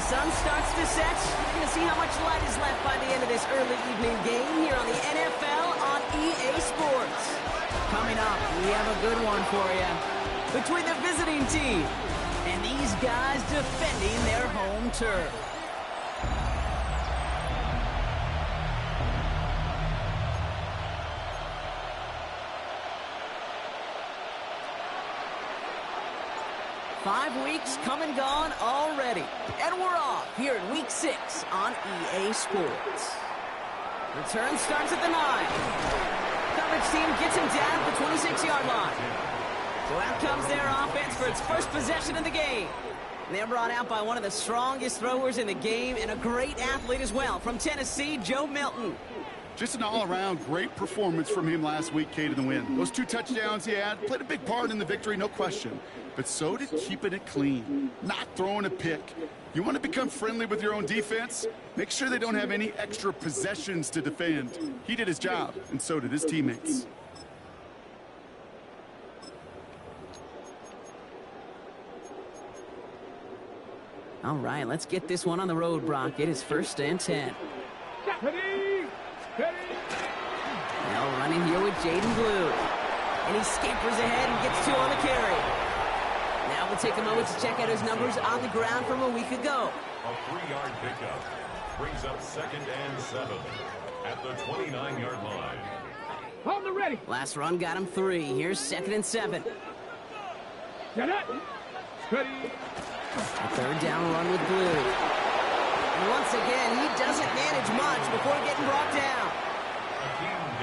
the sun starts to set, you're going to see how much light is left by the end of this early evening game here on the NFL on EA Sports. Coming up, we have a good one for you between the visiting team and these guys defending their home turf. Five weeks come and gone already, and we're off here in Week 6 on EA Sports. Return starts at the 9. Coverage team gets him down at the 26-yard line. So out comes their offense for its first possession of the game. And they're brought out by one of the strongest throwers in the game and a great athlete as well from Tennessee, Joe Milton. Just an all-around great performance from him last week, Kay, to the win. Those 2 touchdowns he had played a big part in the victory, no question. But so did keeping it clean, not throwing a pick. You want to become friendly with your own defense? Make sure they don't have any extra possessions to defend. He did his job, and so did his teammates. All right, let's get this one on the road, Brock. It is 1st and 10. Now running here with Jaden Blue. And he scampers ahead and gets 2 on the carry. Now we'll take a moment to check out his numbers on the ground from a week ago. A 3-yard pickup brings up 2nd and 7 at the 29-yard line. Hold the ready. Last run got him 3. Here's 2nd and 7. Get it. Ready. A 3rd down run with Blue. And once again, he doesn't manage much before getting brought down.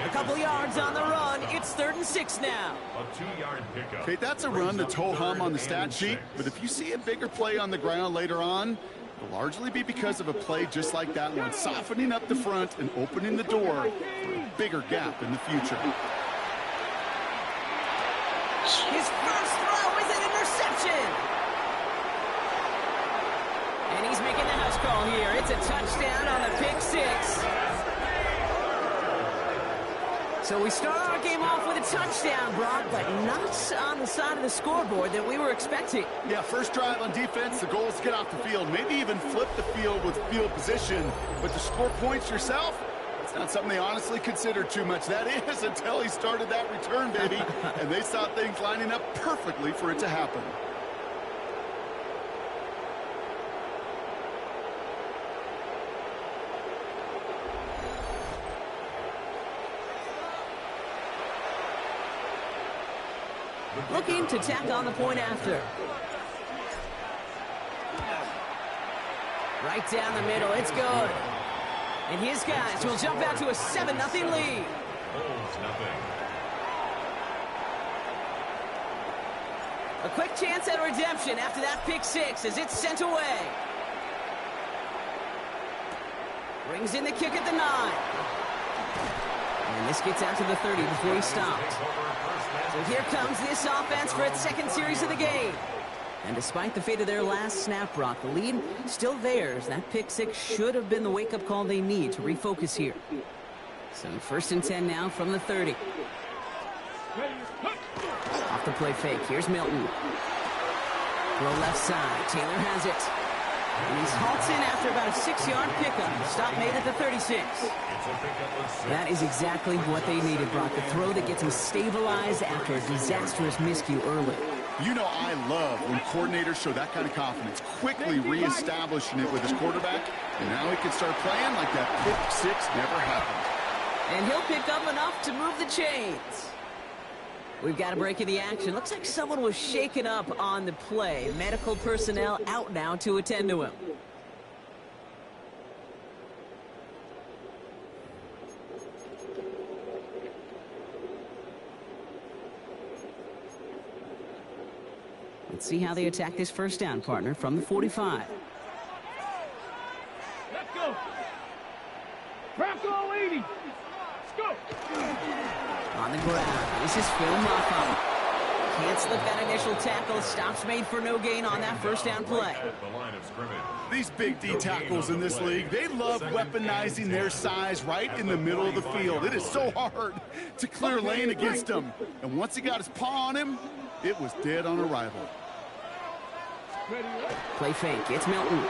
A couple yards on the run. It's 3rd and 6 now. A 2-yard pickup. Okay, that's a run that's ho-hum on the stat sheet, but if you see a bigger play on the ground later on, it'll largely be because of a play just like that one, softening up the front and opening the door for a bigger gap in the future. His first throw is an interception. And he's making the house call here. It's a touchdown on the pick 6. So we start our game off with a touchdown, Brock, but not on the side of the scoreboard that we were expecting. Yeah, first drive on defense, the goal is to get off the field, maybe even flip the field with field position, but to score points yourself, it's not something they honestly considered too much. That is until he started that return, baby, and they saw things lining up perfectly for it to happen. Looking to tack on the point after. Right down the middle, it's good. And his guys will jump out to a 7-0 lead. A quick chance at redemption after that pick 6 as it's sent away. Brings in the kick at the 9. And this gets out to the 30 before he stopped. So here comes this offense for its 2nd series of the game. And despite the fate of their last snap, Brock, the lead still theirs. That pick 6 should have been the wake-up call they need to refocus here. So 1st and 10 now from the 30. Off the play fake. Here's Milton. Throw left side. Taylor has it. And he's halted after about a 6-yard pickup. Stop made at the 36. That is exactly what they needed, Brock. The throw that gets him stabilized after a disastrous miscue early. You know I love when coordinators show that kind of confidence, quickly reestablishing it with his quarterback, and now he can start playing like that pick 6 never happened. And he'll pick up enough to move the chains. We've got a break in the action. Looks like someone was shaken up on the play. Medical personnel out now to attend to him. Let's see how they attack this first down, partner, from the 45. Let's go. Bronco 80. Let's go. On the ground, this is Phil Moffa. Can't slip that initial tackle. Stops made for no gain on that first down play. These big D tackles in this league, they love weaponizing their size right in the middle of the field. It is so hard to clear lane against them. And once he got his paw on him, it was dead on arrival. Play fake. It's Milton.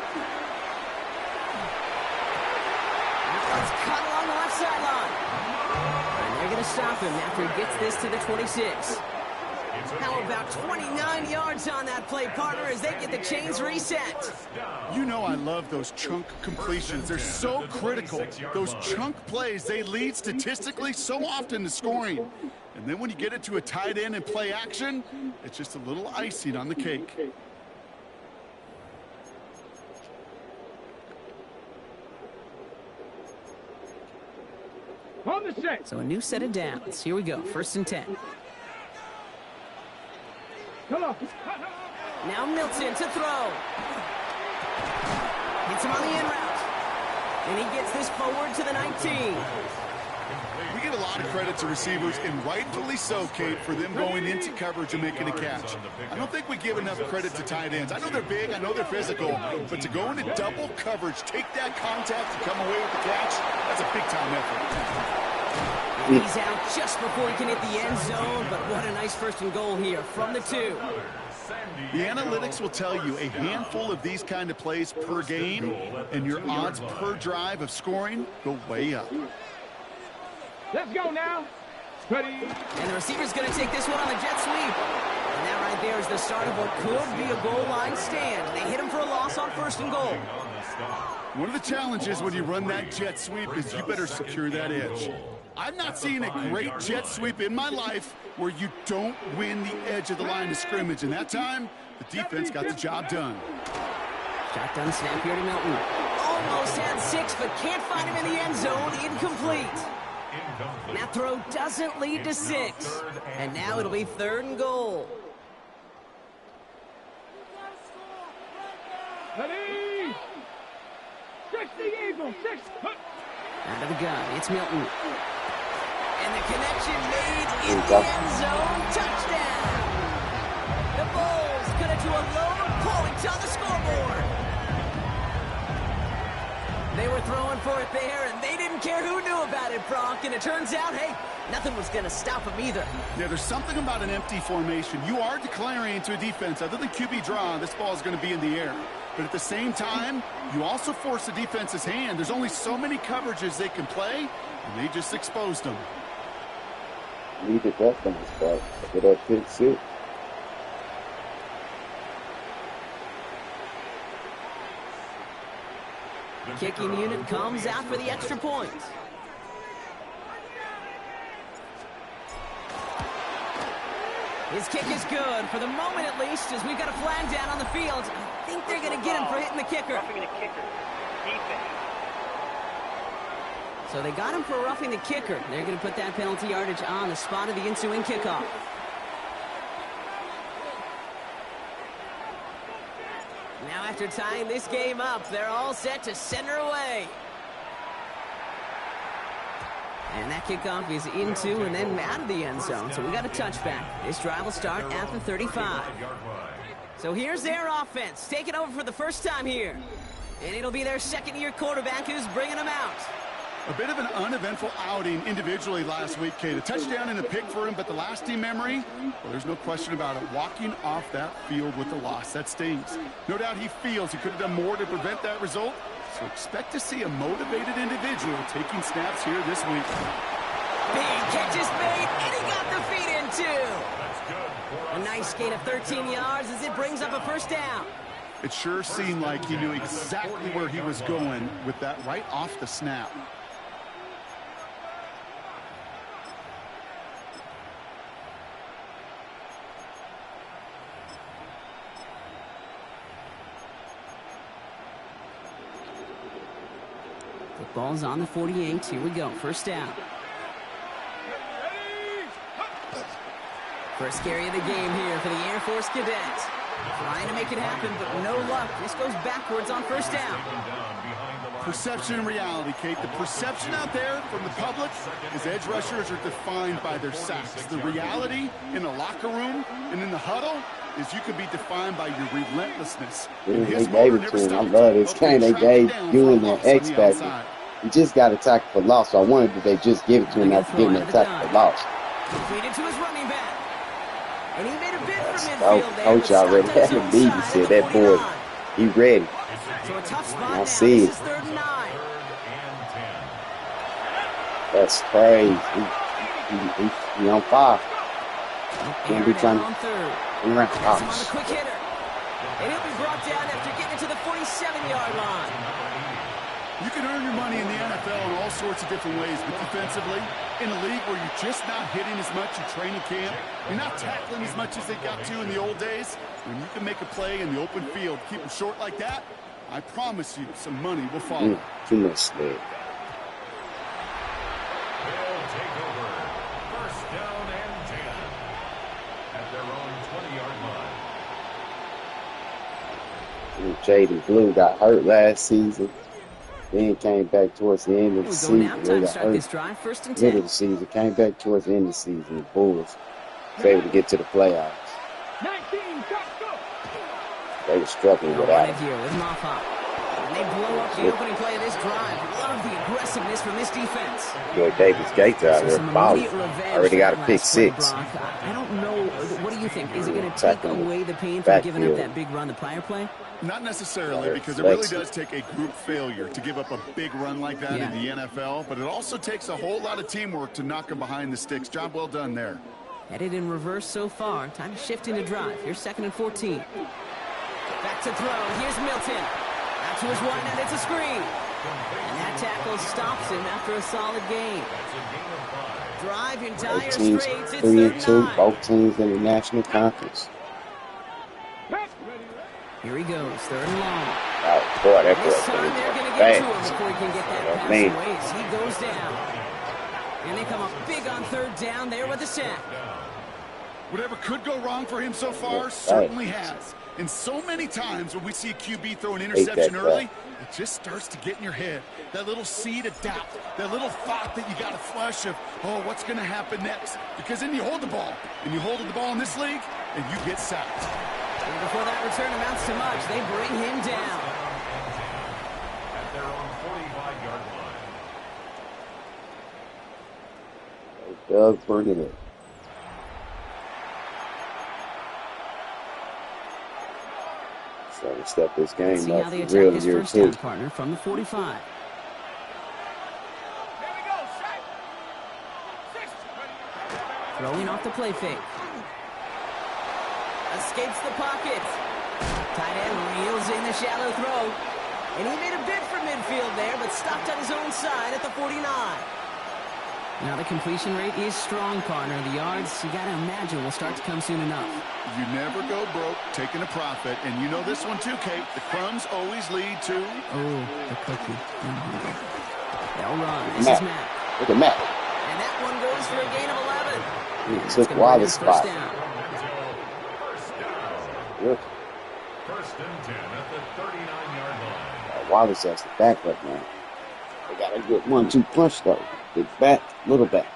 It's cut along the left sideline. And they're going to stop him after he gets this to the 26. How about 29 yards on that play, partner, as they get the chains reset? You know I love those chunk completions. They're so critical. Those chunk plays, they lead statistically so often to scoring. And then when you get it to a tight end and play action, it's just a little icing on the cake. On the set. So a new set of downs. Here we go, 1st and 10. Come on. Now Milton to throw. Hits him on the in route. And he gets this forward to the 19. We give a lot of credit to receivers, and rightfully so, Kate, for them going into coverage and making a catch. I don't think we give enough credit to tight ends. I know they're big, I know they're physical, but to go into double coverage, take that contact and come away with the catch, that's a big-time effort. He's out just before he can hit the end zone, but what a nice 1st and goal here from the 2. The analytics will tell you a handful of these kind of plays per game, and your odds per drive of scoring go way up. Let's go now. Ready. And the receiver's going to take this one on the jet sweep. And that right there is the start of what could be a goal line stand. They hit him for a loss on 1st and goal. One of the challenges when you run that jet sweep is you better secure that edge. I've not seen a great jet sweep in my life where you don't win the edge of the line of scrimmage. And that time, the defense got the job done. Shotgun snap here to Milton. Almost had 6, but can't find him in the end zone. Incomplete. That throw doesn't lead to 6. And now it'll be 3rd and goal. Ready. 60 Eagles. 6. Out of the gun, it's Milton. And the connection made in the end zone. Touchdown! The Bulls cut it to a lone point on the scoreboard. They were throwing for it there, and they didn't care who knew about it, Bronk. And it turns out, hey, nothing was going to stop them either. Yeah, there's something about an empty formation. You are declaring to a defense, other than QB draw, this ball is going to be in the air. But at the same time, you also force the defense's hand. There's only so many coverages they can play, and they just exposed them. Needed that from the spot. Look at that pick 6. Kicking unit comes out for the extra point. His kick is good, for the moment at least, as we've got a flag down on the field. I think they're going to get him for hitting the kicker. So they got him for roughing the kicker. They're going to put that penalty yardage on the spot of the ensuing kickoff. Now after tying this game up, they're all set to send her away. And that kickoff is into and then out of the end zone. So we got a touchback. This drive will start at the 35. So here's their offense, taking over for the first time here. And it'll be their second-year quarterback who's bringing them out. A bit of an uneventful outing individually last week, Kate. A touchdown and a pick for him, but the lasting memory, well, there's no question about it. Walking off that field with the loss, that stings. No doubt he feels he could have done more to prevent that result. So expect to see a motivated individual taking snaps here this week. Big catch is made, and he got the feet in too. A nice gain of 13 yards as it brings up a first down. It sure seemed like he knew exactly where he was going with that right off the snap. The ball's on the 48. Here we go. First down. First carry of the game here for the Air Force Cadets. Trying to make it happen, but no luck. This goes backwards on first down. Perception and reality, Kate. The perception out there from the public is edge rushers are defined by their sacks. The reality in the locker room and in the huddle is you can be defined by your relentlessness. They gave it to him. I love this game. They gave Ewan that X factor. He just got a tackle for loss, so I wondered if they just give it to him after getting that tackle for loss. Completed to his running back. And he made a bid for midfield there. Coach already had a lead. He said that boy, he ready. So a tough spot I now. see This it. is 3rd and 9. That's crazy. He on fire. Can't be trying on third. to run. Has him on the quick hitter. And he'll be brought down after getting it to the 47-yard line. You can earn your money in the NFL in all sorts of different ways, but defensively, in a league where you're just not hitting as much in training camp, you're not tackling as much as they got to in the old days, when you can make a play in the open field, keep them short like that, I promise you some money will follow. Too much sled. They'll take over. First down and 10 at their own 20-yard line. Jaden Blue got hurt last season. Then came back towards the end of the season. Now, time to start this drive, first and 10. Middle of the season, came back towards the end of the season. The Bulls was able to get to the playoffs. 19, go. They were struggling They'll without run it him. here with Moffa. And they blow up the opening play of this drive. Love the aggressiveness from this defense. Boy, Davis Gates out there balling. Already got a pick six. I don't know. What do you think? Is it going to take away the pain from giving up that big run the prior play? Not necessarily, because it really does take a group failure to give up a big run like that in the NFL, but it also takes a whole lot of teamwork to knock them behind the sticks. Job well done there. Headed in reverse so far. Time to shift into drive. Here's 2nd and 14. Back to throw. Here's Milton. Out to his one, and it's a screen. And that tackle stops him after a solid gain. Drive in dire Teams straits. It's 3-2, 3rd. both teams in the national conference. Here he goes, 3rd and long. Oh, boy, that This boy time they're going to get bad. to him before he can get that pass Man. away as he goes down. And they come up big on 3rd down there with the sack. Whatever could go wrong for him so far certainly has. And so many times when we see a QB throw an interception early, it just starts to get in your head. That little seed of doubt, that little thought that you got to flush of, oh, what's going to happen next? Because then you hold the ball, and you hold the ball in this league, and you get sacked. And before that return amounts to much, they bring him down. At their own 45-yard line. Doug bringing it. So to step this game See up how they for attack real his year first down two. partner from the 45. Throwing off the play fake. Escapes the pocket. Tight end reels in the shallow throw. And he made a bid for midfield there, but stopped on his own side at the 49. Now the completion rate is strong, partner. The yards, you got to imagine, will start to come soon enough. You never go broke taking a profit. And you know this one too, Kate. The crumbs always lead to... Oh, the cookie. They'll run. This is Matt. Look at Matt. And that one goes for a gain of 11. He took Wallace's spot. Down. Good. First and 10 at the 39-yard line. Wallace has the backup now. They got a good 1-2 punch though. Big back, little back.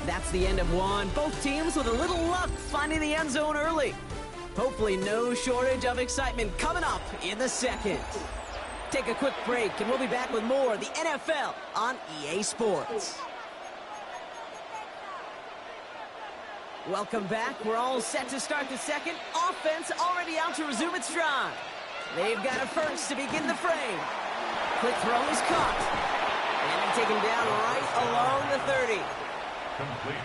That's the end of one. Both teams with a little luck finding the end zone early. Hopefully no shortage of excitement coming up in the second. Take a quick break and we'll be back with more of the NFL on EA Sports. Welcome back. We're all set to start the second. Offense already out to resume its drive. They've got a first to begin the frame. Quick throw is caught. And taken down right along the 30.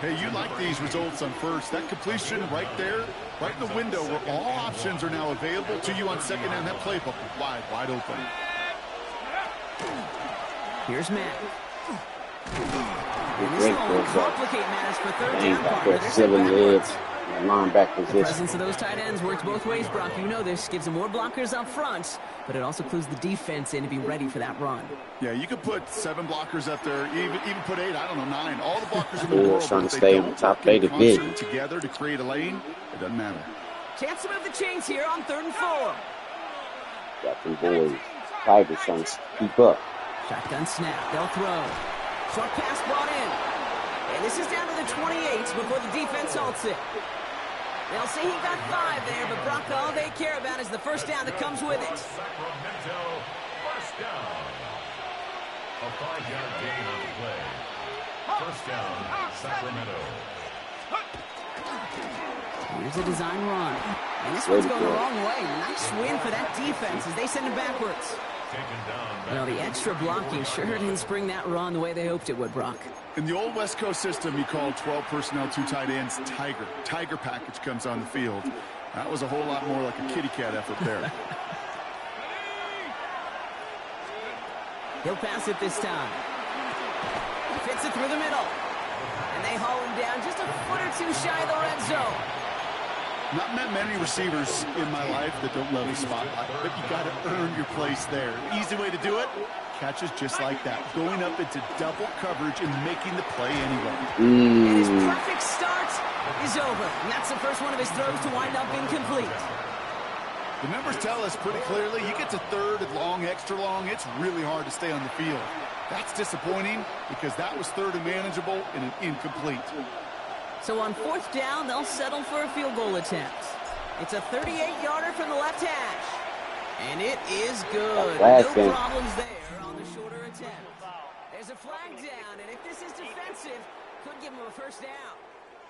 Hey, you like these results on first. That completion right there, right in the window where all options are now available to you on second down. That playbook wide open. Here's Matt. And this will only complicate matters for third down partner. They're set backwards. Linebacker The position. presence of those tight ends works both ways, Brock. You know this. Gives them more blockers up front, but it also clues the defense in to be ready for that run. Yeah, you could put 7 blockers up there, even put 8, I don't know, 9. All the blockers in the Bulls world, trying but to if stay they on don't top work in of the big. concert together to create a lane, it doesn't matter. Chance to move the chains here on 3rd and 4. Got them boys. Tigers trying to keep up. Shotgun snap. They'll throw. Short pass brought in. And this is down to the 28 before the defense halts it. They'll say he got 5 there, but Brock, all they care about is the first down that comes with it. Sacramento, first down. A 5-yard gain on the play. First down, Sacramento. Here's a design run. And this one's going the wrong way. Nice win for that defense as they send him backwards. Well, the extra blocking sure didn't spring that run the way they hoped it would, Brock. In the old West Coast system, you called 12 personnel, 2 tight ends, Tiger. Tiger package comes on the field. That was a whole lot more like a kitty cat effort there. He'll pass it this time. Fits it through the middle. And they haul him down just a foot or two shy of the red zone. Not met many receivers in my life that don't love the spotlight, but you got to earn your place there. Easy way to do it, catches just like that, going up into double coverage and making the play anyway. And his perfect start is over. And that's the first one of his throws to wind up incomplete. The numbers tell us pretty clearly, you get to third and long, extra long, it's really hard to stay on the field. That's disappointing because that was third and manageable and an incomplete. So on 4th down, they'll settle for a field goal attempt. It's a 38-yarder from the left hash. And it is good. No problems there on the shorter attempt. There's a flag down, and if this is defensive, could give them a first down.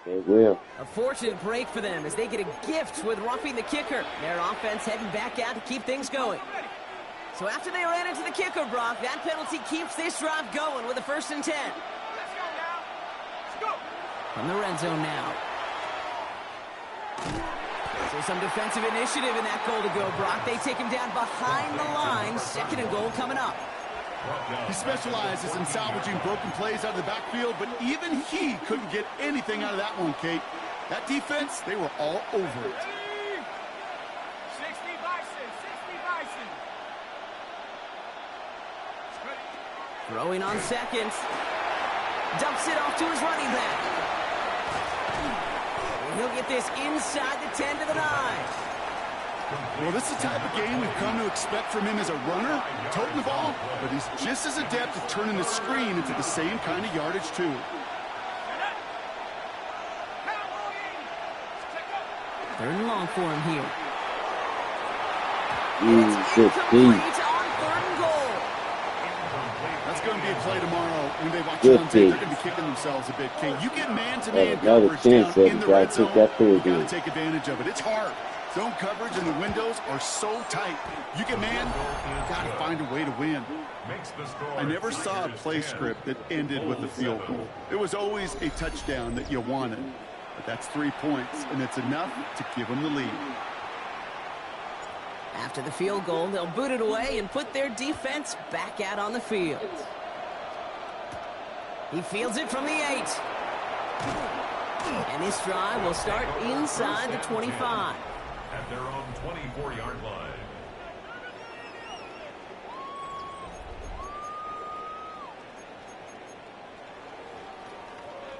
It will. A fortunate break for them as they get a gift with roughing the kicker. Their offense heading back out to keep things going. So after they ran into the kicker, Brock, that penalty keeps this drive going with a 1st and 10. From the red zone now. So some defensive initiative in that goal to go, Brock. They take him down behind the line. 2nd and goal coming up. He specializes in salvaging broken plays out of the backfield, but even he couldn't get anything out of that one, Kate. That defense, they were all over it. 60 Bison, 60 Bison. Throwing on 2nd. Dumps it off to his running back. He'll get this inside the 10 to the 9. Well, this is the type of game we've come to expect from him as a runner, toting the ball, but he's just as adept at turning the screen into the same kind of yardage, too. 3rd and long for him here. It's incomplete on 3rd and goal. That's going to be a play tomorrow. When they watch it on tape, they're going to be kicking themselves a bit. Kate, you get man-to-man coverage down in the red zone, you got to take advantage of it. It's hard. Zone coverage and the windows are so tight. You get man, you got to find a way to win. I never saw a play script that ended with a field goal. It was always a touchdown that you wanted. But that's 3 points, and it's enough to give them the lead. After the field goal, they'll boot it away and put their defense back out on the field. He fields it from the 8. And this drive will start inside the 25. At their own 24-yard line.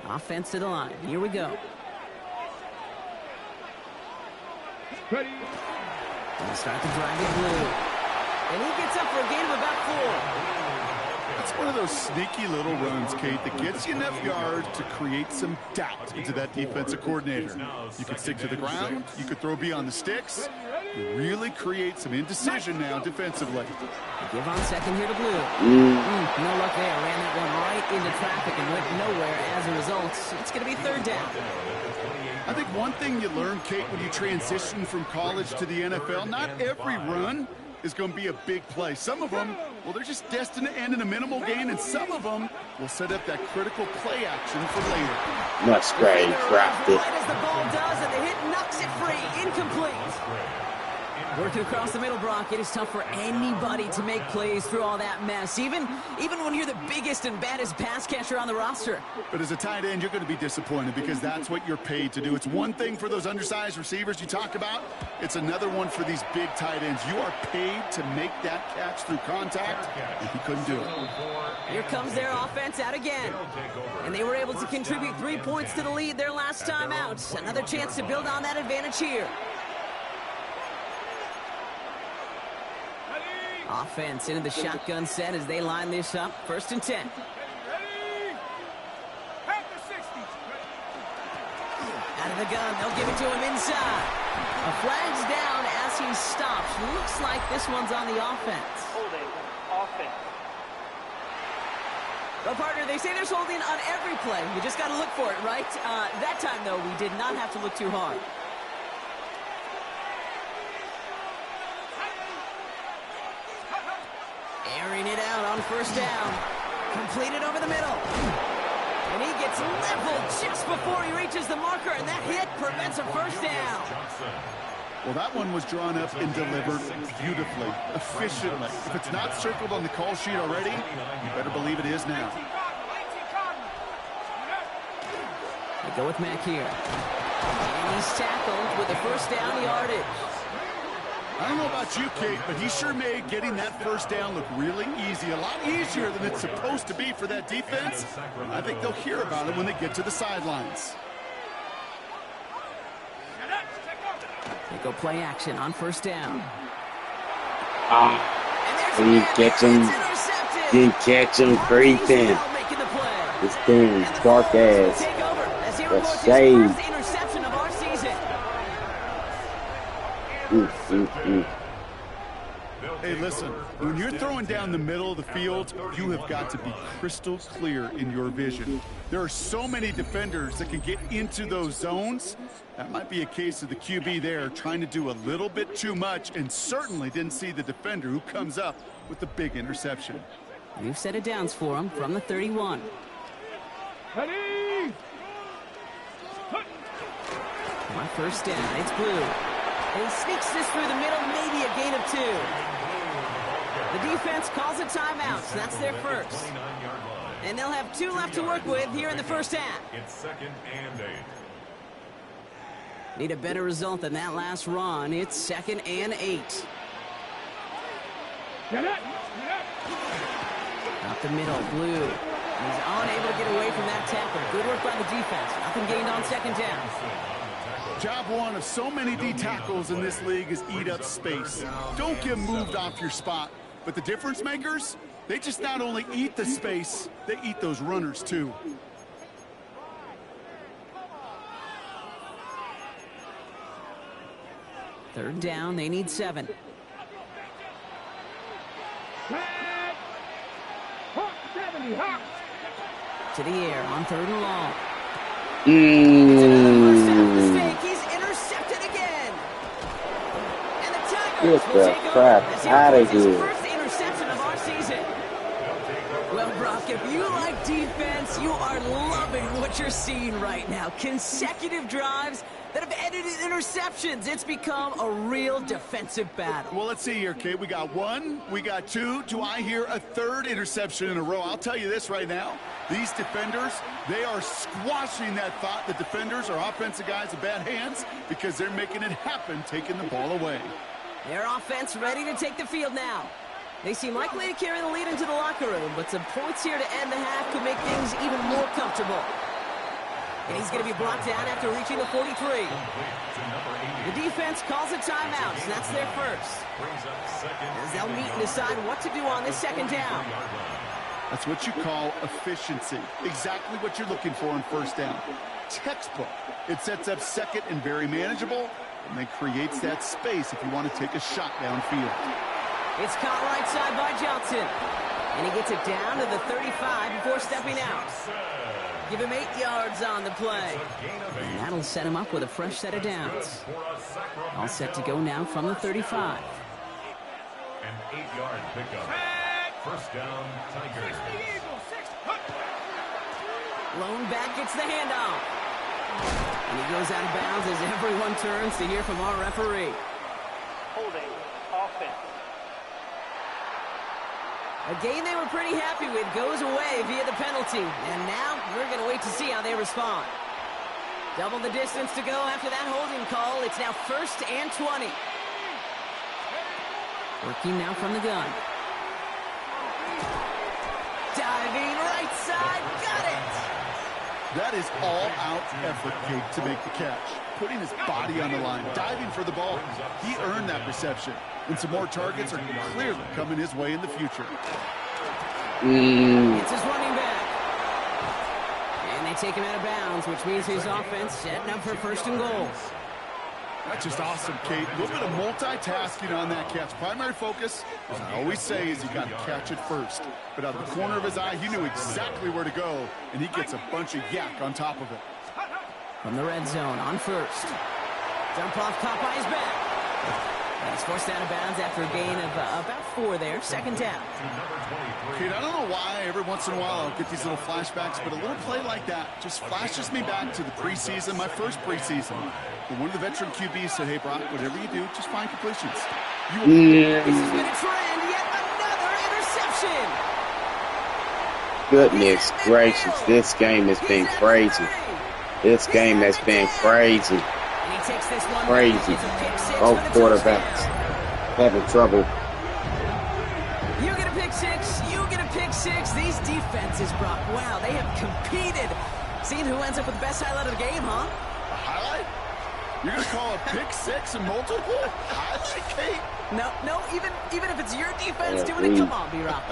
Offense to the line. Here we go. Ready. Gonna start the drive in blue. And he gets up for a gain of about 4. It's one of those sneaky little runs, Kate, that gets you enough yards to create some doubt into that defensive coordinator. You could stick to the ground. You could throw beyond the sticks. You really create some indecision now defensively. Give on 2nd here to blue. No luck there. Ran that one right into traffic and went nowhere as a result. It's going to be 3rd down. I think one thing you learn, Kate, when you transition from college to the NFL, not every run is going to be a big play. Some of them, well, they're just destined to end in a minimal gain, and some of them will set up that critical play action for later. Not spray, dropped it. Right as the ball does, and the hit knocks it free. Incomplete. Working across the middle, Brock, it is tough for anybody to make plays through all that mess, even when you're the biggest and baddest pass catcher on the roster. But as a tight end, you're going to be disappointed because that's what you're paid to do. It's one thing for those undersized receivers you talk about. It's another one for these big tight ends. You are paid to make that catch through contact, and he couldn't do it. Here comes their offense out again. And they were able to contribute 3 points to the lead their last time out. Another chance to build on that advantage here. Offense into the shotgun set as they line this up. 1st and 10. Out of the gun, they'll give it to him inside. A flag's down as he stops. Looks like this one's on the offense. Holding, offense. Well, partner, they say there's holding on every play. We just got to look for it, right? That time, though, we did not have to look too hard. first down. Completed over the middle. And he gets leveled just before he reaches the marker, and that hit prevents a first down. Well, that one was drawn up and delivered beautifully, efficiently. If it's not circled on the call sheet already, you better believe it is now. They go with Mack here. And he's tackled with a first down yardage. I don't know about you, Kate, but he sure made getting that first down look really easy, a lot easier than it's supposed to be for that defense. I think they'll hear about it when they get to the sidelines. They go play action on first down. Didn't catch him. Didn't catch him. Creeping. This thing is dark ass. The shade. Interception of our season. Hey, listen, when you're throwing down the middle of the field, you have got to be crystal clear in your vision. There are so many defenders that can get into those zones. That might be a case of the QB there trying to do a little bit too much and certainly didn't see the defender who comes up with the big interception. New set of downs for him from the 31. Ready? On first down, it's Blue. And he sneaks this through the middle, maybe a gain of 2. The defense calls a timeout, so that's their first. And they'll have 2 left to work with here in the first half. It's 2nd and 8. Need a better result than that last run. It's 2nd and 8. Get it! Up the middle, Blue. He's unable to get away from that tackle. Good work by the defense. Nothing gained on 2nd down. Job one of so many D tackles in this league is eat up space. Don't get moved off your spot. But the difference makers, they just not only eat the space, they eat those runners too. Third down, they need 7. Hawk 70, Hawk! To the air on 3rd and long. Mistake. He's intercepted again. And the Tigers Get will the take crap over as out of his here. first interception of our season. Well, Brock, if you like defense, you are loving what you're seeing right now. Consecutive drives that have ended in interceptions. It's become a real defensive battle. Well, let's see here, Kate. We got 1, we got 2. Do I hear a 3rd interception in a row? I'll tell you this right now. These defenders, they are squashing that thought. The defenders are offensive guys with bad hands because they're making it happen, taking the ball away. Their offense ready to take the field now. They seem likely to carry the lead into the locker room, but some points here to end the half could make things even more comfortable. And he's going to be brought down after reaching the 43. The defense calls a timeout, and that's their first. As they'll meet and decide what to do on this 2nd down. That's what you call efficiency. Exactly what you're looking for on first down. Textbook. It sets up 2nd and very manageable, and then creates that space if you want to take a shot downfield. It's caught right side by Johnson. And he gets it down to the 35 before stepping out. Give him 8 yards on the play. And that'll set him up with a fresh set of downs. All set to go now from the 35. An 8-yard pickup. First down, Tigers. Lone back gets the handoff. And he goes out of bounds as everyone turns to hear from our referee. Holding offense. A game they were pretty happy with goes away via the penalty. And now we're going to wait to see how they respond. Double the distance to go after that holding call. It's now 1st and 20. Working now from the gun. Diving right side. Got it. That is all-out effort, Kate, to make the catch. Putting his body on the line, diving for the ball. He earned that reception. And some more targets are clearly coming his way in the future. It's his running back. And they take him out of bounds, which means his offense setting up for 1st and goal. That's just awesome, Kate. A little bit of multitasking on that catch. Primary focus, as I always say, is you got to catch it first. But out of the corner of his eye, he knew exactly where to go, and he gets a bunch of yak on top of it. From the red zone on 1st. Jump off caught by his back. And he's forced out of bounds after a gain of about 4 there. Second down. Kid, I don't know why every once in a while I'll get these little flashbacks, but a little play like that just flashes me back to the preseason, my first preseason. And one of the veteran QBs said, hey, Brock, whatever you do, just find completions. This has been a trend. Yet another interception. Goodness gracious, this game has been crazy. This game has been crazy. And he takes this one. Crazy. It's a pick six Both for the quarterbacks having trouble. You get a pick six. You get a pick six. These defenses, Brock, wow, they have competed. Seeing who ends up with the best highlight of the game, huh? A highlight? You're going to call a pick six and multiple? Highlight, Kate? No, even if it's your defense doing it, come on, B-Rock.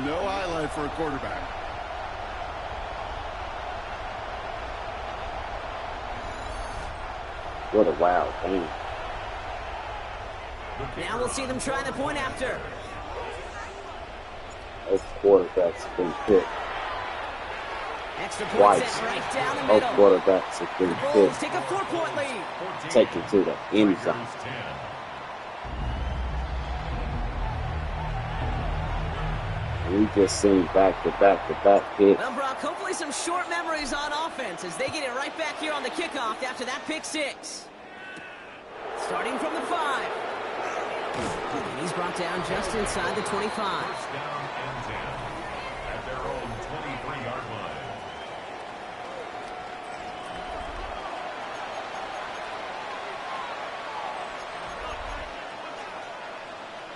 No highlight for a quarterback. What a wild game. Now we'll see them try the point after. Both quarterbacks have been picked Extra point twice. set right down the Both middle. quarterbacks have been Bulls picked, take a 4-point lead. taken to the end zone. We just seen back-to-back picks. Well, Brock, hopefully some short memories on offense as they get it right back here on the kickoff after that pick six. Starting from the 5. And he's brought down just inside the 25. First down and 10 at their own 23-yard line.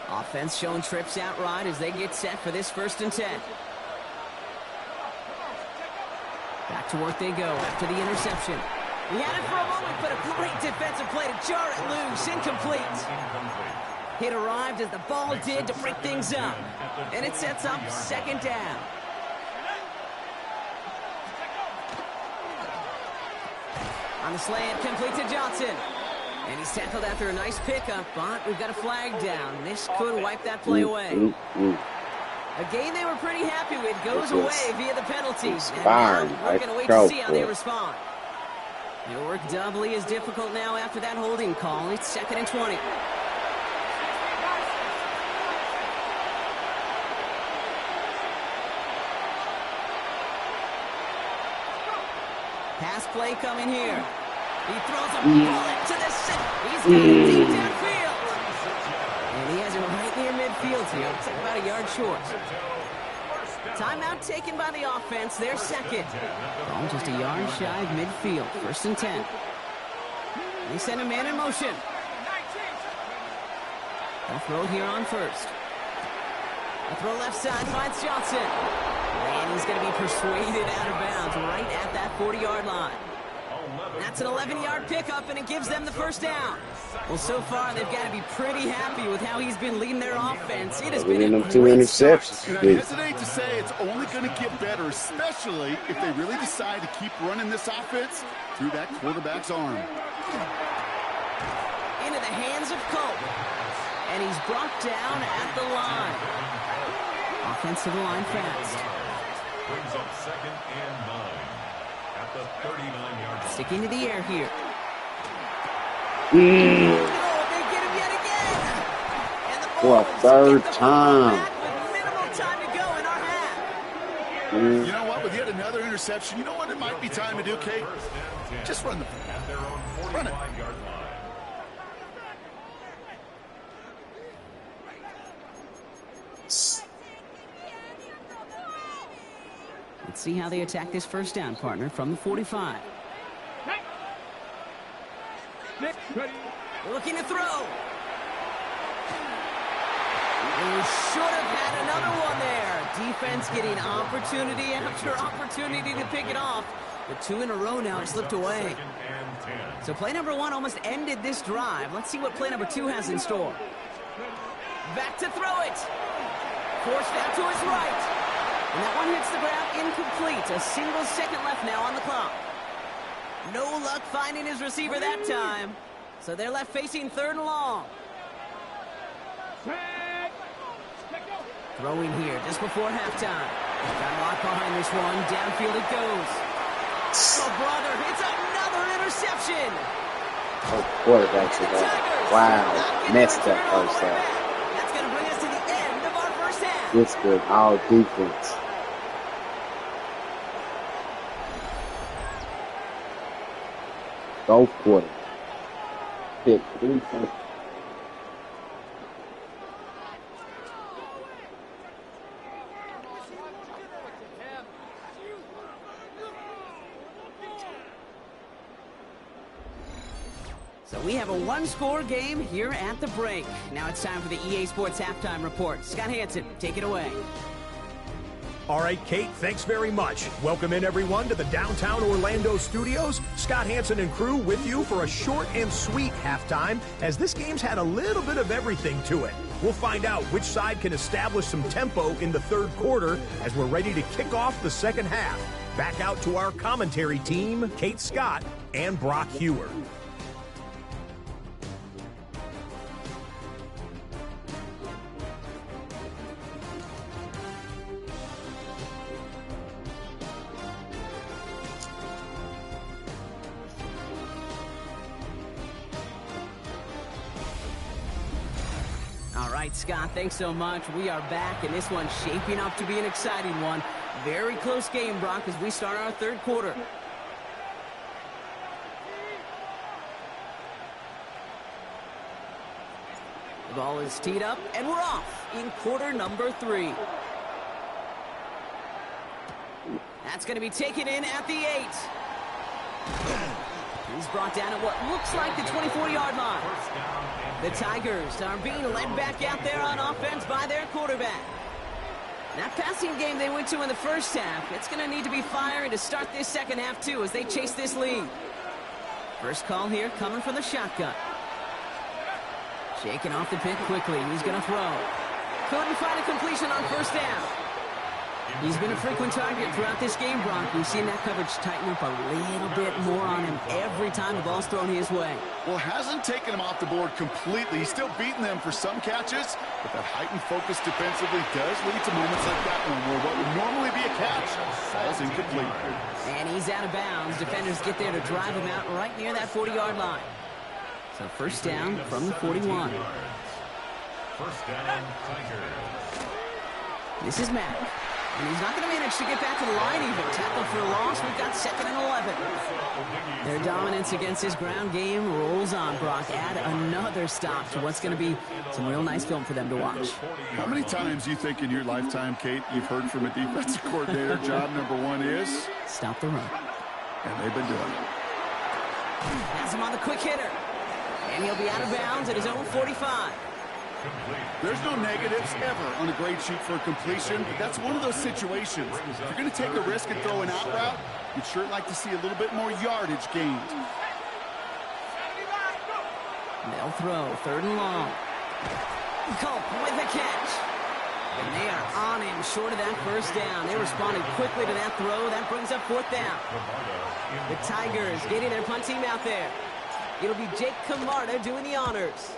Offense showing trips out right as they get set for this 1st and 10. Back to work they go after the interception. He had it for a moment, but a great defensive play to jar it loose. Incomplete. It arrived as the ball did to break things up. And it sets up 2nd down. On the slant, complete to Johnson. And he's tackled after a nice pickup, but we've got a flag down. This could wipe that play away. A game they were pretty happy with goes away via the penalties. And now we're going to wait to see how they respond. Their work doubly as difficult now after that holding call. It's 2nd and 20. Pass play coming here. He throws a bullet to the center. He's got it deep downfield. And he has it right near midfield here. Looks like about a yard short. Timeout taken by the offense. They're second. Oh, just a yard shy of midfield. 1st and 10. They send a man in motion. They'll throw here on 1st. A throw left side finds Johnson. And he's going to be persuaded out of bounds right at that 40-yard line. That's an 11-yard pickup, and it gives them the 1st down. Well, so far, they've got to be pretty happy with how he's been leading their offense. It has been a them 2 great interceptions. And I hesitate to say it's only going to get better, especially if they really decide to keep running this offense through that quarterback's arm. Into the hands of Colt. And he's brought down at the line. Offensive line fast. Brings up 2nd and 9 at the 39-yard line. Sticking to the air here. Mm. Oh, they get him yet again. And the For a Bulls third get the time. ball back with minimal time to go in our half. You know what? With yet another interception, you know what it might be time to do, Kate? Just run the ball. At their own Run it. 45-yard line. Let's see how they attack this 1st down, partner, from the 45. Looking to throw. He should have had another one there. Defense getting opportunity after opportunity to pick it off. But 2 in a row now have slipped away. So play number 1 almost ended this drive. Let's see what play number 2 has in store. Back to throw it. Forced out to his right. And that one hits the ground incomplete. A single second left now on the clock. No luck finding his receiver that time. So they're left facing 3rd and long. Throwing here just before halftime. Got a lot behind this one. Downfield it goes. Oh, brother, it's another interception. Oh, quarterbacks are And the back. Tigers Wow, messed up first half. That's going to bring us to the end of our first half. It's good, all defense. Both quarters. Pick 3 points. So we have a one-score game here at the break. Now it's time for the EA Sports Halftime Report. Scott Hansen, take it away. All right, Kate, thanks very much. Welcome in, everyone, to the downtown Orlando studios. Scott Hansen and crew with you for a short and sweet halftime, as this game's had a little bit of everything to it. We'll find out which side can establish some tempo in the third quarter as we're ready to kick off the second half. Back out to our commentary team, Kate Scott and Brock Hewer. All right, Scott, thanks so much. We are back, and this one's shaping up to be an exciting one. Very close game, Brock, as we start our third quarter. The ball is teed up, and we're off in quarter number 3. That's going to be taken in at the 8. He's brought down at what looks like the 24-yard line. The Tigers are being led back out there on offense by their quarterback. That passing game they went to in the first half, it's going to need to be firing to start this second half, too, as they chase this lead. First call here coming from the shotgun. Shaking off the pick quickly. He's going to throw. Couldn't find a completion on first down. He's been a frequent target throughout this game, Brock. We've seen that coverage tighten up a little bit more on him every time the ball's thrown his way. Well, hasn't taken him off the board completely. He's still beating them for some catches, but that heightened focus defensively does lead to moments like that one where what would normally be a catch falls incomplete. And he's out of bounds. Defenders get there to drive him out right near that 40-yard line. So first down from the 41. First down, Tigers. This is Mack. And he's not going to manage to get back to the line even. Tackle for a loss. We've got 2nd and 11. Their dominance against this ground game rolls on, Brock. Add another stop to what's going to be some real nice film for them to watch. How many times do you think in your lifetime, Kate, you've heard from a defensive coordinator, job number 1 is? Stop the run. And they've been doing it. Has him on the quick hitter. And he'll be out of bounds at his own 45. There's no negatives ever on a grade sheet for a completion, but that's one of those situations. If you're going to take a risk and throw an out route, you'd sure like to see a little bit more yardage gained. They'll throw 3rd and long. Culp with the catch. And they are on him short of that first down. They responded quickly to that throw. That brings up 4th down. The Tigers getting their punt team out there. It'll be Jake Camarda doing the honors.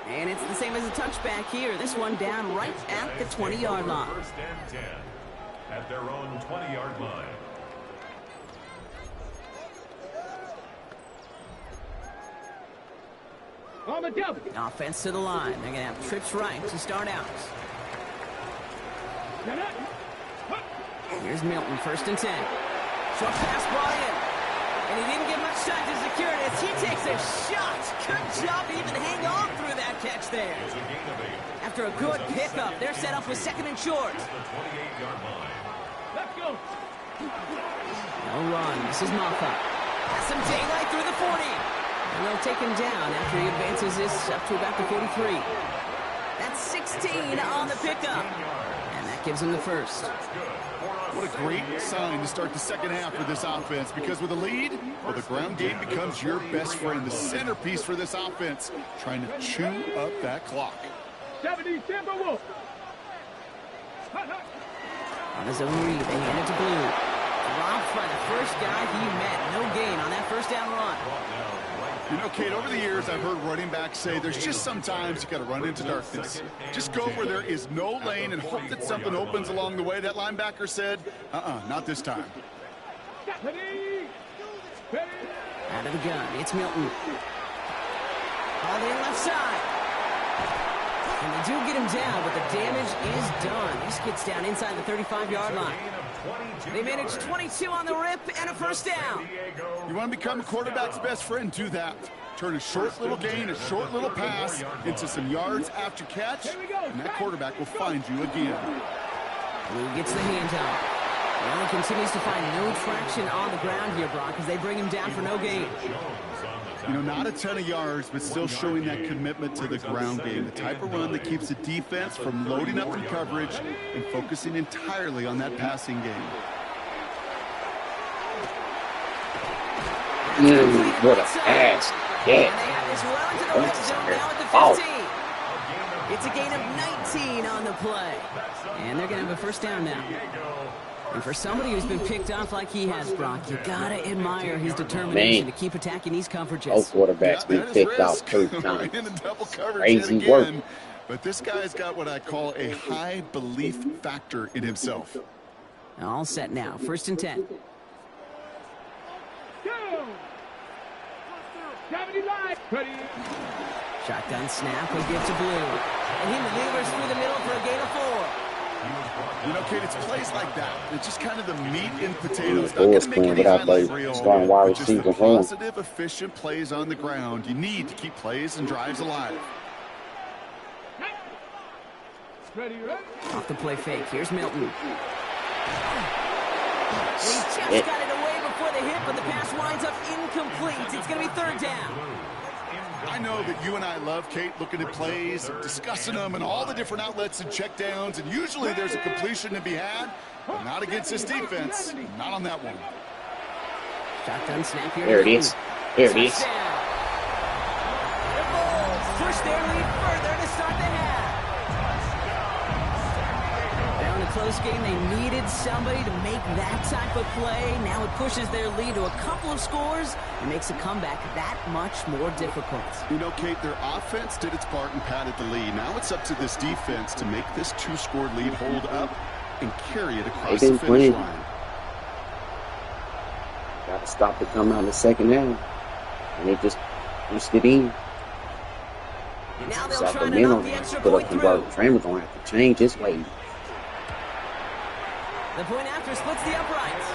And it's the same as a touchback here. This one down right at the 20-yard line. First and 10 at their own 20-yard line. On the double. Offense to the line. They're going to have trips right to start out. Here's Milton, 1st and 10. Short pass brought in. And he didn't get much time to secure it as he takes a shot. Good job to even hang on through that catch there. After a good pickup, they're set up with 2nd and short. Let's go. No run. This is Malfa. Has some daylight through the 40. And they'll take him down after he advances this up to about the 43. That's 16 on the pickup. And that gives him the first. What a great sign to start the second half for this offense, because with a lead, well, the ground game becomes your best friend, the centerpiece for this offense, trying to chew up that clock. 70 Timberwolves. On his own read, they hand it to Blue. Dropped by the first guy he met. No gain on that first down run. You know, Kate, over the years, I've heard running backs say there's just sometimes you got to run into darkness. Just go where there is no lane and hope that something opens along the way. That linebacker said, not this time. Out of the gun, it's Milton. All the left side. And they do get him down, but the damage is done. This gets down inside the 35-yard line. They manage 22 on the rip and a first down. You want to become a quarterback's best friend, do that. Turn a short little gain, a short little pass into some yards after catch, and that quarterback will find you again. Blue gets the handoff. Well, he continues to find no traction on the ground here, Brock, as they bring him down for no gain. You know, not a ton of yards, but still showing that commitment to the ground game. The type of run that keeps the defense from loading up in coverage and focusing entirely on that passing game. What a pass. Yeah. And they have this well into the red zone now at the 15. It's a gain of 19 on the play. And they're going to have a first down now. And for somebody who's been picked off like he has, Brock, you got to admire his determination to keep attacking these coverages. Both quarterbacks been picked off 3 times. Crazy work. But this guy's got what I call a high belief factor in himself. All set now. First and 10. Shotgun snap. He'll give to Blue. And he maneuvers through the middle for a gain of 4. You know, Kate, it's plays like that. It's just kind of the meat and potatoes. Not going to make any highlight reel. But just the positive, efficient plays on the ground. You need to keep plays and drives alive. Off the play fake. Here's Milton. He just got it away before the hit, but the pass winds up incomplete. It's going to be third down. I know that you and I love, Kate, looking at plays, discussing them, and all the different outlets and checkdowns, and usually there's a completion to be had, but not against this defense. Not on that one. Shotgun snap here. There it is. There it is. The Bulls push their lead further to start the half. Down a close game, they needed somebody to make that type of play. Now it pushes their lead to a couple of scores and makes a comeback that much more difficult. You know, Kate, their offense did its part and padded the lead. Now it's up to this defense to make this 2-score lead hold up and carry it across the finish line. Got to stop it coming out in the second half. And they just pushed it in. Now they'll try to Sacramento knock the extra put point up the through. work. Tramer's going to have to change his way. The point after splits the uprights.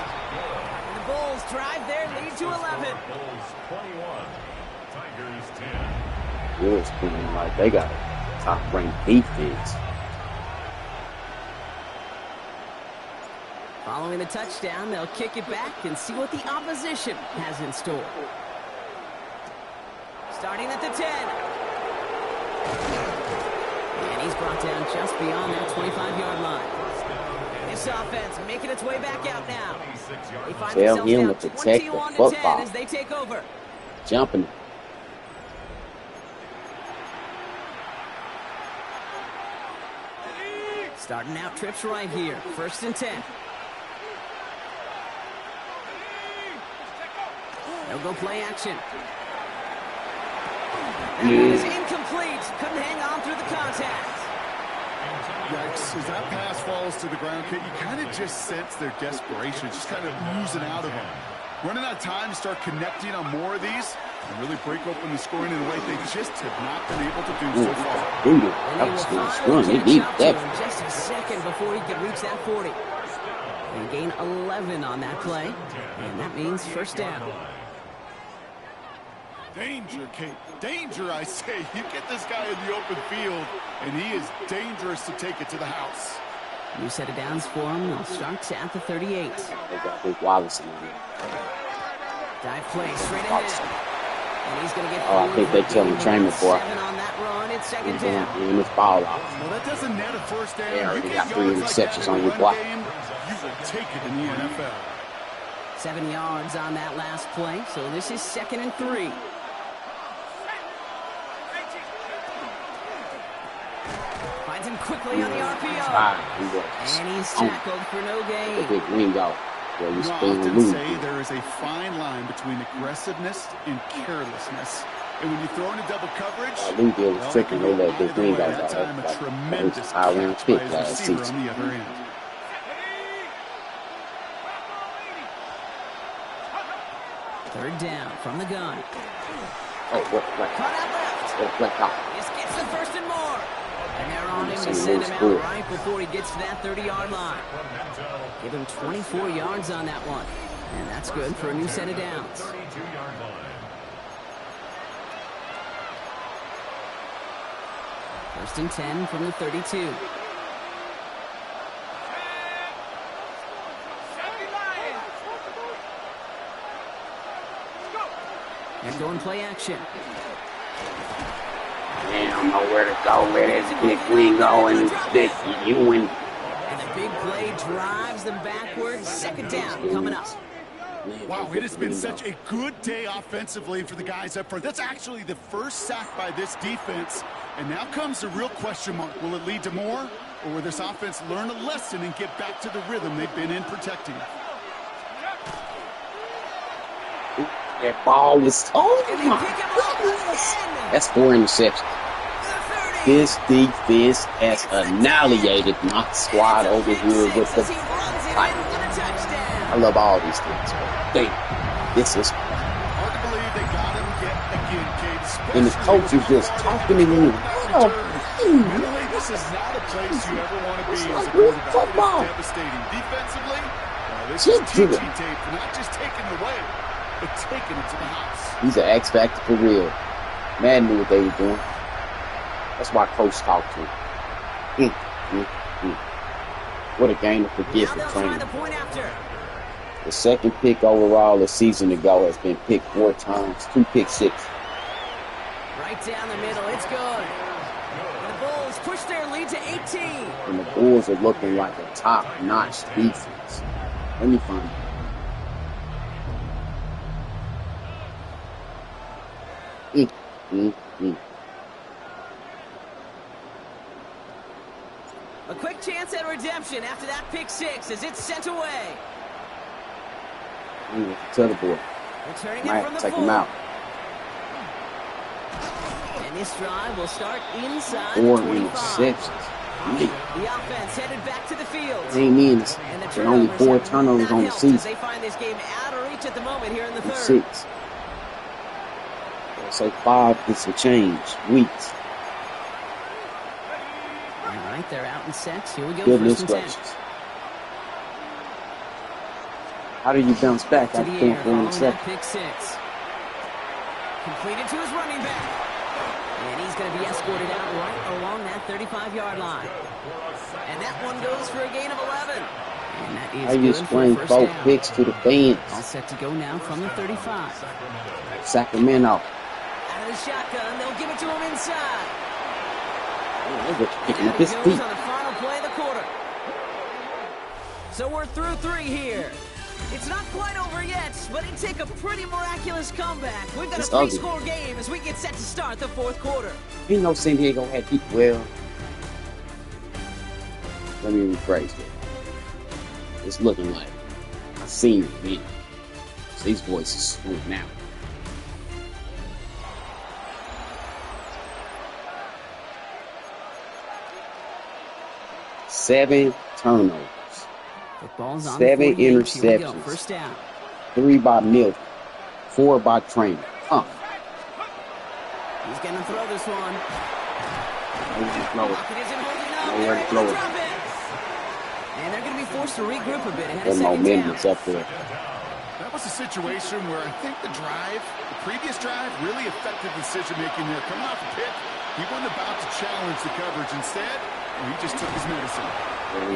And the Bulls drive their lead to 11. Bulls 21, Tigers 10. Bulls playing like they got a top-ranked defense. Following the touchdown, they'll kick it back and see what the opposition has in store. Starting at the 10. And he's brought down just beyond that 25-yard line. This offense making its way back out now. They find Tell him themselves to down protect the 21-10 football. as they take over. Jumping. Starting out trips right here. First and 10. They'll go play action. That one is incomplete. Couldn't hang on through the contact. Yikes, as that pass falls to the ground, Kate, you kind of just sense their desperation, just kind of oozing out of them. Running out of time to start connecting on more of these and really break open the scoring in a way they just have not been able to do so far. That was a nice run. He needed that. Just a second before he could reach that 40. They gain 11 on that play, and that means first down. Danger, Kate. Danger, I say. You get this guy in the open field, and he is dangerous to take it to the house. New set of downs for him. They'll start at the 38. They got Big Wallace in there. Dive play straight ahead. And he's going to get I think they tell him Tramer for 7 on that run. It's second down. And this ball out. Well, that doesn't net a first down. Yeah, You you get got 3 yards like that interceptions in on the your run block. game, you will take it in the NFL. 7 yards on that last play. So this is 2nd and 3. Finds him quickly on the RPO. And he's tackled for no gain. Big wing out. You often say there is a fine line between aggressiveness and carelessness. And when you throw into double coverage, Lou deal was tricking. They let Big wing out. that time a tremendous high round catch pick by his last receiver season. on the other end. Third down from the gun. Oh, what play? Cut out left. What play? Oh. This gets the first and more. And they're on him to Some send loose him ball. out right before he gets to that 30-yard line. Give him 24 yards on that one. And that's good for a new set of downs. 32-yard line. First and 10 from the 32. And going play action. Damn, know where to go, where this big wing going, big Ewan. And the big play drives them backwards. Second down coming up. Wow, it has been such a good day offensively for the guys up front. That's actually the first sack by this defense. And now comes the real question mark. Will it lead to more? Or will this offense learn a lesson and get back to the rhythm they've been in protecting? That ball was... Oh, my goodness. That's 4 interceptions. This defense has annihilated my squad over here with the Titans. I love all these things, but damn, this is Hard to believe they got him yet again, Cade. and the coach is just talking to me. Mentally, this is not a place you ever want to be as a quarterback. Football. It's devastating. Defensively, this Shit, is teaching dude. tape for not just taking it away, but taking it to the house. He's an X factor for real. Man knew what they were doing. That's why coach talked to him. What a game to forget Now for they'll try training. the point after. The second pick overall a season ago has been picked 4 times, 2 pick six. Right down the middle. It's good. And the Bulls push their lead to 18. And the Bulls are looking like a top-notch defense. Let me find it. A quick chance at redemption after that pick six as it's sent away. To the board. Returning Might it from the take 4. him out. And this drive will start inside 4 the 25. interceptions. The offense headed back to the field. Ain't means And the there are only 4 turnovers have turnovers not on the helped as season. they find this game out of reach at the moment here in the third. 6. So 5 is some change. Weeks. All right, they're out in sets. Here we go. Goodness First and 10. gracious. How do you bounce back To after the throwing air 4 following that interceptions? pick six. Completed to his running back. And he's going to be escorted out right along that 35-yard line. And that one goes for a gain of 11. And that is How you good for explain a first both down. picks to the fans? All set to go now from the 35. Sacramento. Out of the shotgun, they'll give it to him inside. Oh, they're picking And up he his goes feet. on the final play of the quarter. So we're through 3 here. It's not quite over yet, but it'd take a pretty miraculous comeback. We've got It's a ugly. 3-score game as we get set to start the 4th quarter. You know San Diego had heat. Well, let me rephrase it. It's looking like a senior man. So these boys are swinging out. Seven turnovers. Football's on 7 the 48. Here we go. interceptions. First down. 3 by Milton. 4 by Trainer. He's going to throw this one. Lower. Pocket isn't holding up. Nowhere They're to able throw to it. drop it. And they're going to be forced to regroup a bit ahead That of second momentum down. is up there. That was a situation where I think the previous drive, really affected decision-making there. Coming off a pick, he wasn't about to challenge the coverage. Instead, he just took his medicine.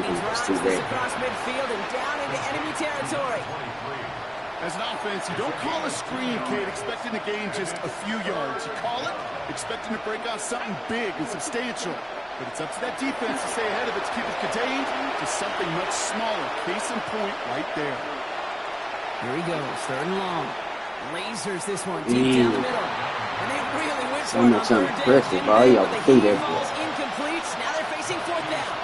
He drives this across midfield and down into enemy territory. As an offense, you don't call a screen, Cade, expecting to gain just a few yards. You call it expecting to break out something big and substantial. But it's up to that defense to stay ahead of it, to keep it contained to something much smaller. Case in point right there. Here he goes, 3rd and long. Lasers this one deep down the middle. And they really went for it on 3rd down. Impressive, didn't bro. they? Y'all But the threw heat that falls ball. incomplete. Now they're facing 4th down.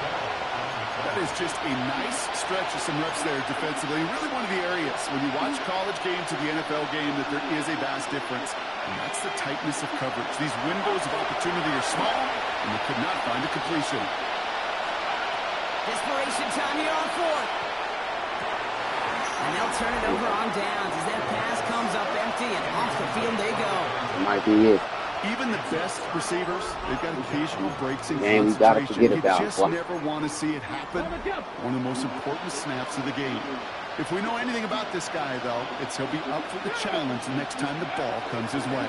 That is just a nice stretch of some reps there defensively. Really one of the areas when you watch college game to the NFL game that there is a vast difference. And that's the tightness of coverage. These windows of opportunity are small, and they could not find a completion. Desperation time here on 4th. And they'll turn it over on downs as that pass comes up might be it. Even the best receivers, they've got occasional breaks in Man, we gotta concentration. forget about You just never want to see it happen. One of the most important snaps of the game. If we know anything about this guy, though, it's he'll be up for the challenge the next time the ball comes his way.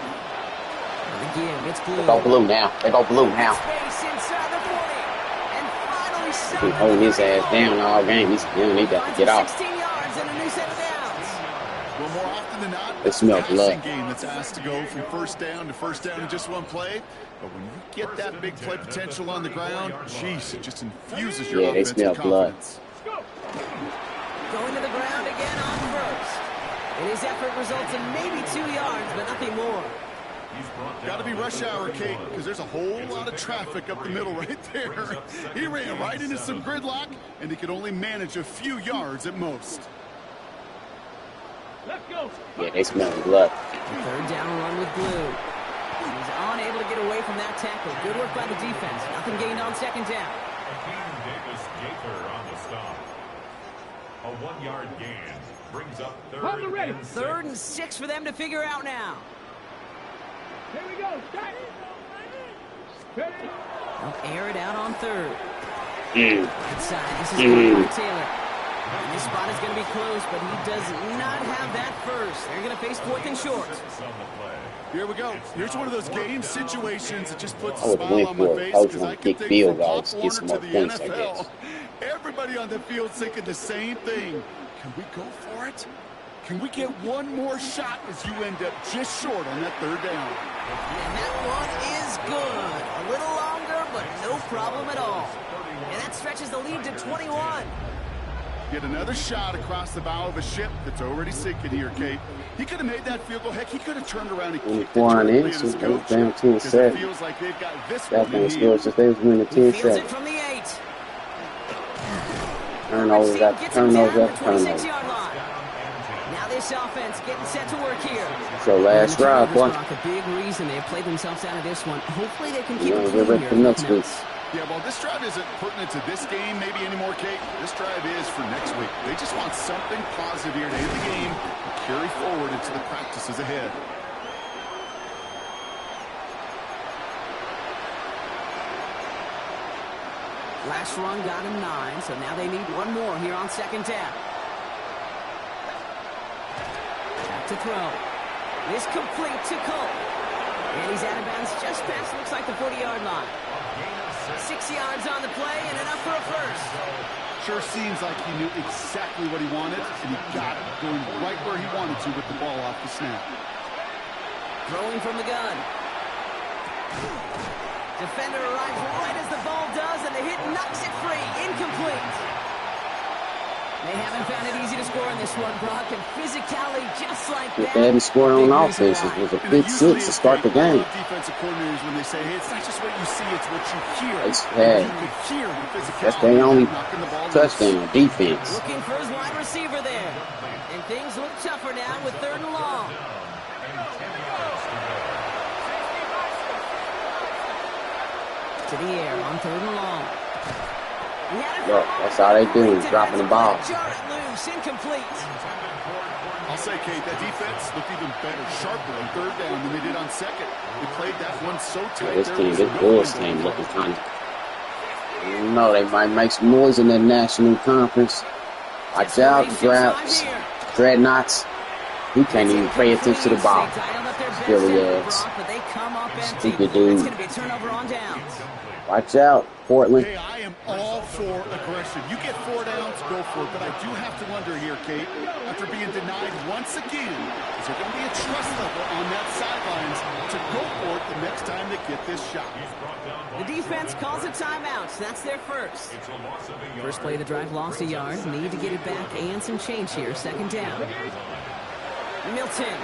Again, it's blue. They go blue now. They go blue now. Space inside the 40. And finally, Been holding his ass down all game. He's he got to get off. 16 yards and a new set of downs. Well, more often than not, They smell it's a blood. passing game that's asked to go from first down in just one play. But when you get that big play potential on the ground, jeez, it just infuses your Yeah, they offensive smell blood. confidence. Going to the ground again on first. And his effort results in maybe 2 yards, but nothing more. Got to be rush hour, Kate, because there's a whole lot of traffic up the middle right there. He ran right into some gridlock, and he could only manage a few yards at most. Let's go. Yeah, they smell blood. Third down run with blue. He's unable to get away from that tackle. Good work by the defense. Nothing gained on second down. On the stop. A 1-yard gain brings up Hold the ready. Third and 6 for them to figure out now. Here we go. Start. Ready. They'll air it out on third. Inside, this is Mm. going by Taylor. And this spot is going to be close, but he does not have that first. They're going to face fourth and short. Here we go. Here's one of those game situations that just puts I a would smile went on for my it. face Coach because I wanted can kick think field from goals, Pop get some Warner more to the points, I NFL. guess. Everybody on the field thinking the same thing. Can we go for it? Can we get one more shot as you end up just short on that third down? And that one is good. A little longer, but no problem at all. And that stretches the lead to 21. Yet another shot across the bow of a ship that's already sinking here, Kate. He could have made that field goal. Heck, he could have turned around and kicked it 24 on directly in, at his so they was coach. down 10-7. Because it feels like they've got this That one in thing scored hand. since they was winning He fields 10-7. it from the 8. Turnovers after turnovers after turnovers. 26-yard line. Now this offense getting set to work here. So last drive, boy. A big reason they've played themselves out of this one. Hopefully they can keep You know, it we're clean ready here. for if next nothing week. else. Yeah, well, this drive isn't pertinent to this game maybe anymore, Kate. This drive is for next week. They just want something positive here to end the game and carry forward into the practices ahead. Last run got him 9, so now they need one more here on second down. Back to throw. This complete to Cole. And he's out of bounds just past, looks like the 40-yard line. 6 yards on the play and enough for a first. Sure seems like he knew exactly what he wanted, and he got it going right where he wanted to with the ball off the snap. Throwing from the gun. Defender arrives right as the ball does, and the hit knocks it free. Incomplete. They haven't found it easy to score in this one, Brock, and physicality just like If that. they hadn't scored on Big offense, reason it was a And pick usually 6 to it's start the great. A lot game. of defensive coordinators, when they say, hey, it's not just what you see, it's what you hear. Hey, You could hear the physicality. that's their only knocking the ball loose. touchdown, defense. Looking for his wide receiver there. And things look tougher now with third and long. To the air on third and long. Look, that's all they do is dropping the ball. Jar it loose, incomplete. I'll say, Kate, that defense looked even better, sharper on third down than they did on second. They played that one so tight. This there team, was this no Bulls window. team looking kind of. I don't know, they might make some noise in that national conference. Watch out, dreadnoughts. He can't even pay attention to the ball. Silly ass. Stupid dude. It's going to be a turnover on downs. Watch out, Portland. Hey, I am all for aggression. You get 4 downs, go for it. But I do have to wonder here, Kate, after being denied once again, is there going to be a trust level on that sidelines to go for it the next time they get this shot? The defense calls a timeout. That's their first. First play of the drive lost a yard. Need to get it back and some change here. Second down. Milton.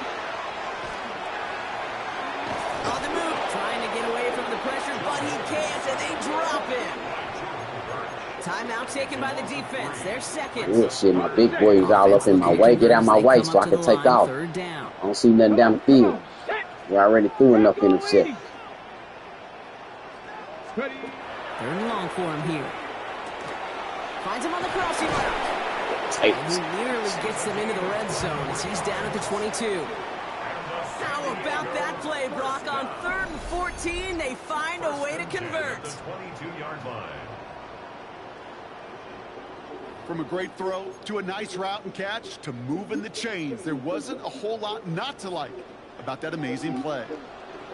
On the move. Trying to get away from the pressure, but he can't, and they drop him. Timeout taken by the defense. They're second. Oh, shit, my big boy is all up in my way. Get out my way so I can take off. Third down. I don't see nothing down the field. We already threw enough intercept. Ready. Third and long for him here. Finds him on the crossing route. Take And he nearly gets them into the red zone as he's down at the 22. How about that play, Brock? On 3rd and 14, they find a way to convert. 22-yard line. From a great throw to a nice route and catch to moving the chains, there wasn't a whole lot not to like about that amazing play.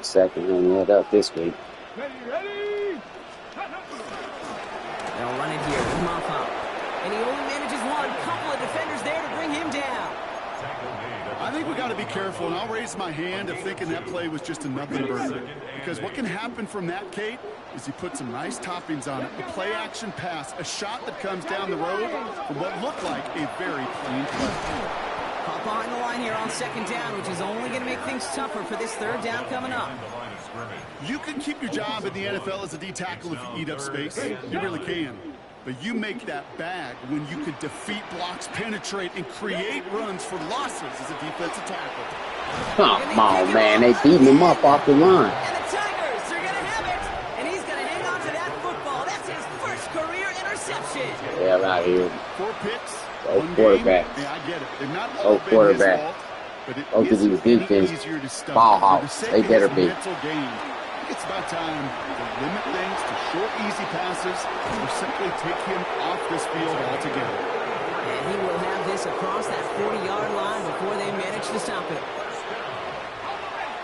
Second one led up this week. Ready? They'll run it here with Moffa. And he only manages one. Couple of defenders there to bring him down. I think we got to be careful, and I'll raise my hand of thinking that play was just a nothing burger. Because what can happen from that, Kate, is you put some nice toppings on it. A play-action pass, a shot that comes down the road from what looked like a very clean play. Pop behind the line here on 2nd down, which is only going to make things tougher for this 3rd down coming up. You can keep your job in the NFL as a D tackle if you eat up space. You really can. But you make that bag when you can defeat blocks, penetrate, and create runs for losses as a defensive tackle. Come on, man. They beating him up off the line. And the Tigers are going to have it. And he's going to hang on to that football. That's his first career interception. Yeah, right here. 4 picks. Oh, 1 quarterback. game. Yeah, I get it. They're not Oh, all been quarterback. his fault, but it Oh, isn't because he was any defense. easier to stop. Ball For the house. sake They of better his be. mental game, I think it's about time to limit things to short, easy passes or simply take him off this field altogether. And he will have this across that 40-yard line before they manage to stop it.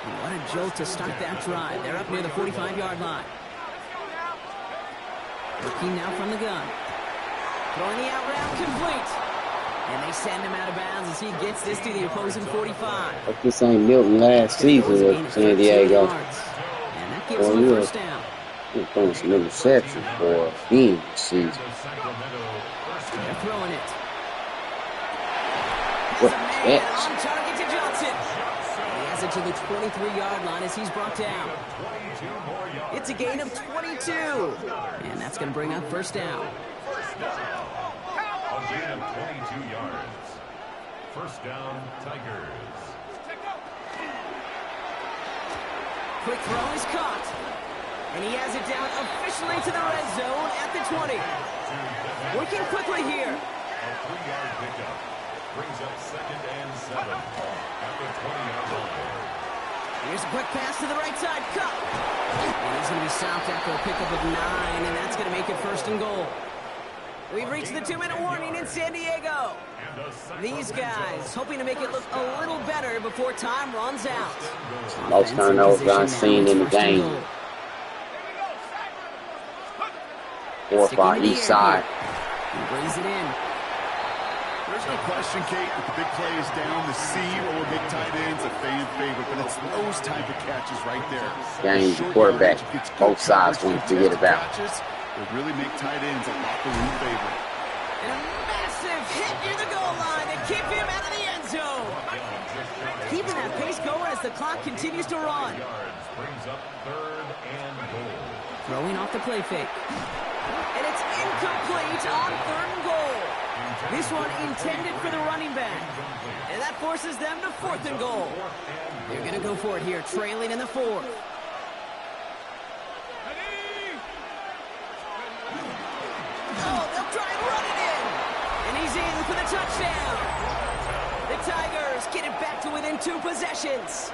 And what a jolt to start that drive. They're up near the 45-yard line. Looking now from the gun. Throwing the out route complete. And they send him out of bounds as he gets this to the opposing 45. Hope this ain't Milton last season with San Diego. And that gives him a first down. He's throwing some interceptions for a fiend this season. They're throwing it. What Has a man catch. on target to Johnson. And he has it to the 23-yard line as he's brought down. It's a gain of 22. And that's going to bring up first down. A gain of 22 yards. First down, Tigers. Quick throw is caught. And he has it down officially to the red zone at the 20. Working quickly here. A 3-yard pickup. Brings up 2nd and 7 at the 20-yard line. Here's a quick pass to the right side. Cut. And he's going to be stopped after a pickup of 9, and that's going to make it 1st and goal. We've reached the 2-minute warning in San Diego. These guys hoping to make it look a little better before time runs out. Most turnovers I've seen in the game. 4-5 each side. He brings it in. There's no question, Kate, that the big play is down. The seam or big tight ends a fan favorite, but it's those type of catches right there. Game, Short quarterback, yardage gets both good sides coverage, want to forget contested about. catches will really make tight ends a locker room favorite. And a massive hit near the goal line to keep him out of the end zone. Keeping that pace going as the clock continues to run. Yards brings up 3rd and goal. Throwing off the play fake. And it's incomplete on 3rd and goal. This one intended for the running back. And that forces them to 4th and goal. They're going to go for it here, trailing in the 4th. Oh, they'll try and run it in. And he's in for the touchdown. The Tigers get it back to within 2 possessions.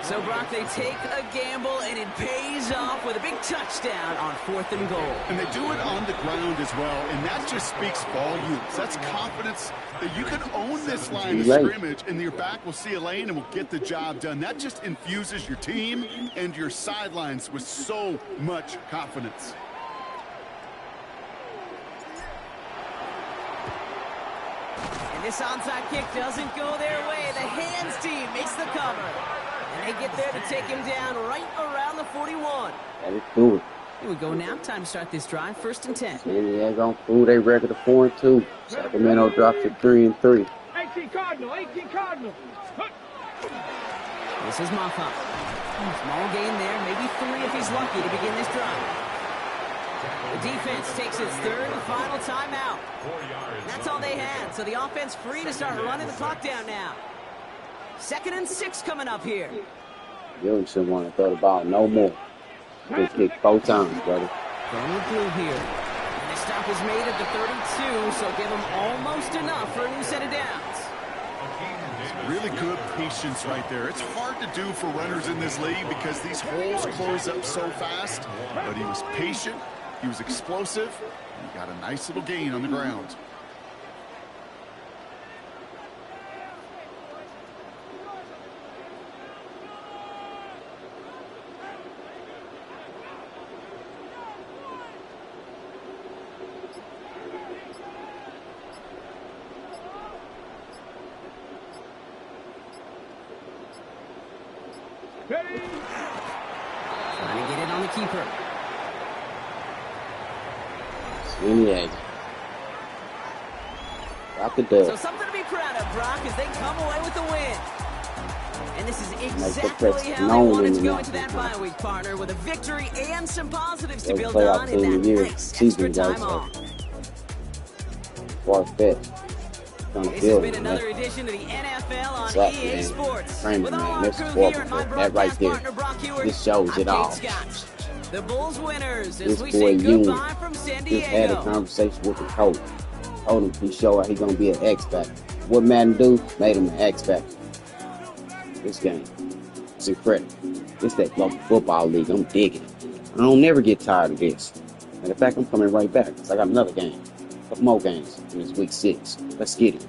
So, Brock, they take a gamble, and it pays off with a big touchdown on 4th and goal. And they do it on the ground as well, and that just speaks volumes. That's confidence that you can own this line of scrimmage, and your back will see a lane and will get the job done. That just infuses your team and your sidelines with so much confidence. This onside kick doesn't go their way. The hands team makes the cover. And they get there to take him down right around the 41. That is cool. Here we go now. Time to start this drive. 1st and 10. San Diego threw their record of 4-2. Sacramento dropped to 3-3. 18 Cardinal, 18 Cardinal. This is Moffa. Small gain there, maybe 3 if he's lucky to begin this drive. The defense takes its 3rd and final timeout. That's all they had, so the offense free to start running the clock down now. 2nd and 6 coming up here. Williamson want to throw the ball no more. Good kick 4 times, brother. Going through here. And the stop is made at the 32, so give them almost enough for a new set of downs. Really good patience right there. It's hard to do for runners in this league because these holes close up so fast. But he was patient, he was explosive, and he got a nice little gain on the ground. Ready? Trying to get it on the keeper. Sweeney got the So dub. something to be proud of, Brock, as they come away with the win. And this is the exactly press how they known wanted in to the go into that match. bye week, partner, with a victory and some positives to Those build playoff on in team that year nice season extra time guys off. far-fetched. Trying to This has build been it, another man. edition of the NFL on What's up, EA man? Sports. Kramer, With all man, our this crew is here and my horrible. That right broadcast there. partner, Brock Hewitt, This shows I'm it all. Kate Scott. The Bulls winners as This we boy say Ewing goodbye from San just had a Diego. conversation with the coach. Told him he showed he gonna be an X factor. What Madden do? Made him an X factor. This game, it's incredible. It's that global football league. I'm digging it. I don't never get tired of this. And in fact, I'm coming right back because I got another game, a couple more games in this week 6. Let's get it.